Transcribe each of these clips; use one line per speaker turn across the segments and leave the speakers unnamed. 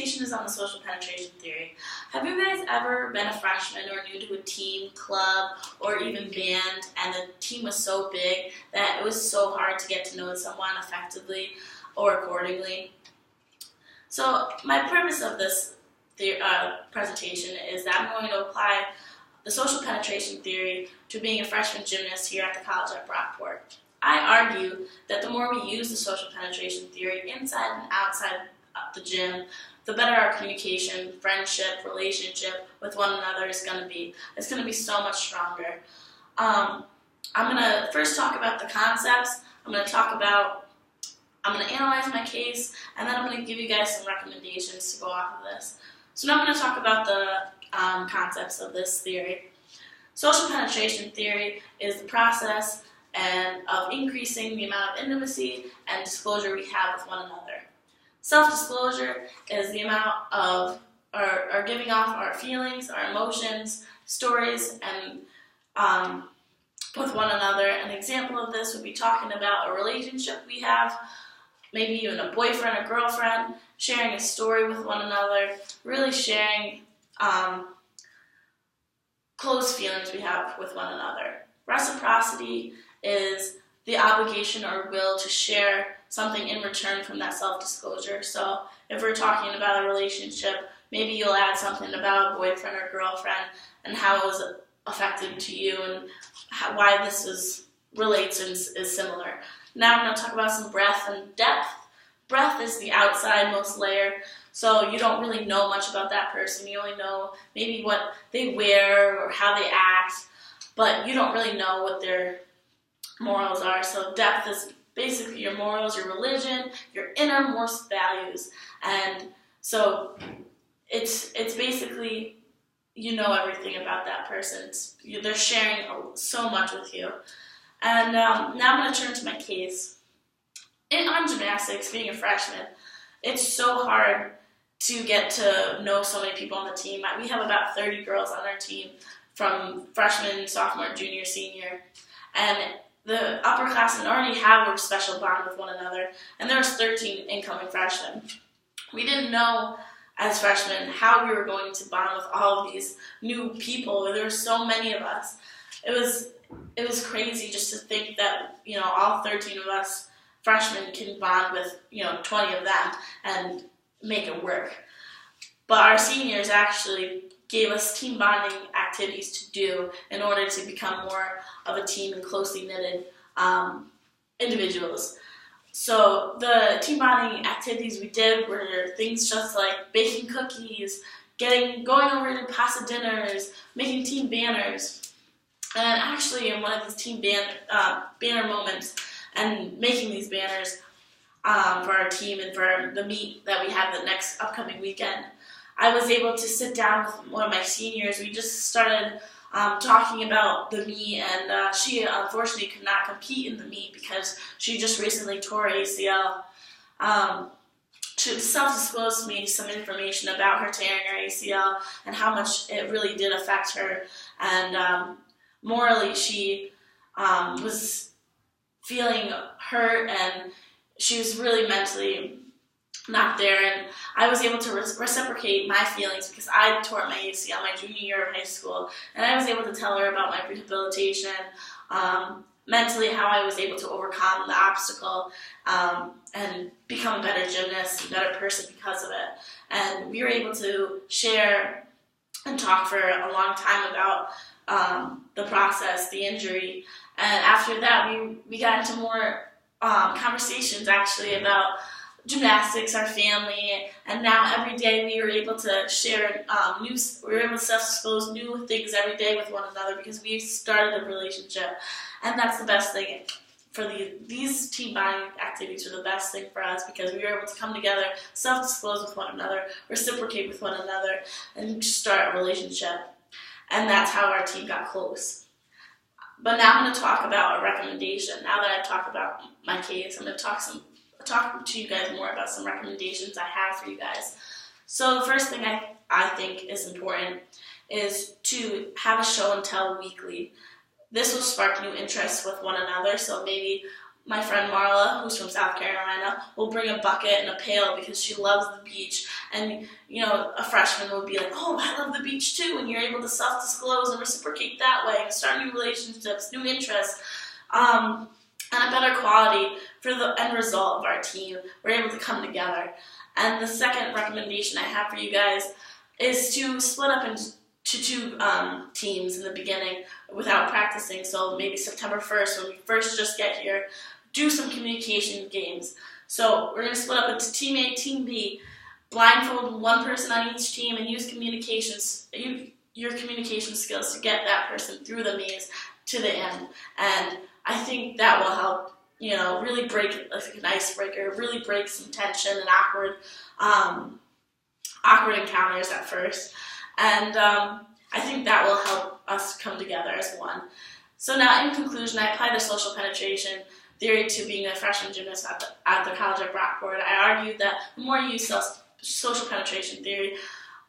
presentation is on the social penetration theory. Have you guys ever been a freshman or new to a team, club, or even band, and the team was so big that it was so hard to get to know someone effectively or accordingly? So my purpose of this presentation is that I'm going to apply the social penetration theory to being a freshman gymnast here at the college at Brockport. I argue that the more we use the social penetration theory inside and outside the gym, the better our communication, friendship, relationship with one another is going to be. It's going to be so much stronger. I'm going to first talk about the concepts. I'm going to analyze my case, and then I'm going to give you guys some recommendations to go off of this. So now I'm going to talk about the concepts of this theory. Social penetration theory is the process of increasing the amount of intimacy and disclosure we have with one another. Self-disclosure is the amount of or giving off our feelings, our emotions, stories, and with one another. An example of this would be talking about a relationship we have, maybe even a boyfriend or girlfriend, sharing a story with one another, really sharing close feelings we have with one another. Reciprocity is the obligation or will to share something in return from that self-disclosure. So if we're talking about a relationship, maybe you'll add something about a boyfriend or girlfriend and how it was affected to you and why this relates and is similar. Now I'm going to talk about some breadth and depth. Breadth is the outside-most layer, so you don't really know much about that person. You only know maybe what they wear or how they act, but you don't really know what their morals are. So depth is basically your morals, your religion, your innermost values. And so it's basically you know everything about that person. They're sharing so much with you. And now I'm going to turn to my case. On gymnastics, being a freshman, it's so hard to get to know so many people on the team. We have about 30 girls on our team from freshman, sophomore, junior, senior. And the upperclassmen already have a special bond with one another. And there was 13 incoming freshmen. We didn't know as freshmen how we were going to bond with all of these new people. There were so many of us. It was crazy just to think that, all 13 of us freshmen can bond with, 20 of them and make it work. But our seniors actually gave us team bonding activities to do in order to become more of a team and closely knitted individuals. So the team bonding activities we did were things just like baking cookies, going over to pasta dinners, making team banners. And actually in one of these team banner moments, and making these banners for our team and for the meet that we have the next upcoming weekend, I was able to sit down with one of my seniors. We just started talking about the meet, and she unfortunately could not compete in the meet because she just recently tore ACL. She self-disclosed to me some information about her tearing her ACL and how much it really did affect her. And morally, she was feeling hurt, and she was really mentally not there, and I was able to reciprocate my feelings because I tore my ACL my junior year of high school, and I was able to tell her about my rehabilitation, mentally how I was able to overcome the obstacle and become a better gymnast, a better person because of it. And we were able to share and talk for a long time about the process, the injury. And after that, we got into more conversations actually about gymnastics, our family, and now every day we were able to share we were able to self-disclose new things every day with one another because we started a relationship. And that's the best thing for these team bonding activities are the best thing for us because we were able to come together, self-disclose with one another, reciprocate with one another, and start a relationship. And that's how our team got close. But now I'm going to talk about a recommendation. Now that I've talked about my case, I'm going to talk to you guys more about some recommendations I have for you guys. So the first thing I think is important is to have a show and tell weekly. This will spark new interests with one another, so maybe my friend Marla, who's from South Carolina, will bring a bucket and a pail because she loves the beach. And, a freshman would be like, oh, I love the beach too. And you're able to self-disclose and reciprocate that way and start new relationships, new interests, and a better quality for the end result of our team. We're able to come together. And the second recommendation I have for you guys is to split up into two teams in the beginning without practicing. So maybe September 1st, when we first just get here, do some communication games. So we're going to split up into Team A, Team B, blindfold one person on each team, and use your communication skills to get that person through the maze to the end. And I think that will help, really break like an icebreaker, really break some tension and awkward encounters at first. And I think that will help us come together as one. So now, in conclusion, I apply the social penetration theory to being a freshman gymnast at the College at Brockport. I argue that the more you use social penetration theory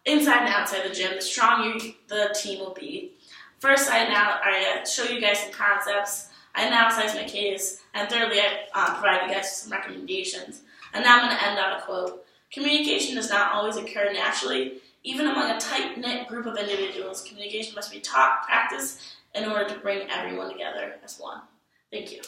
inside and outside the gym, the stronger the team will be. First, I show you guys some concepts. I analyze my case. And thirdly, I provide you guys with some recommendations. And now I'm going to end on a quote. Communication does not always occur naturally. Even among a tight-knit group of individuals, communication must be taught, practiced, in order to bring everyone together as one. Thank you.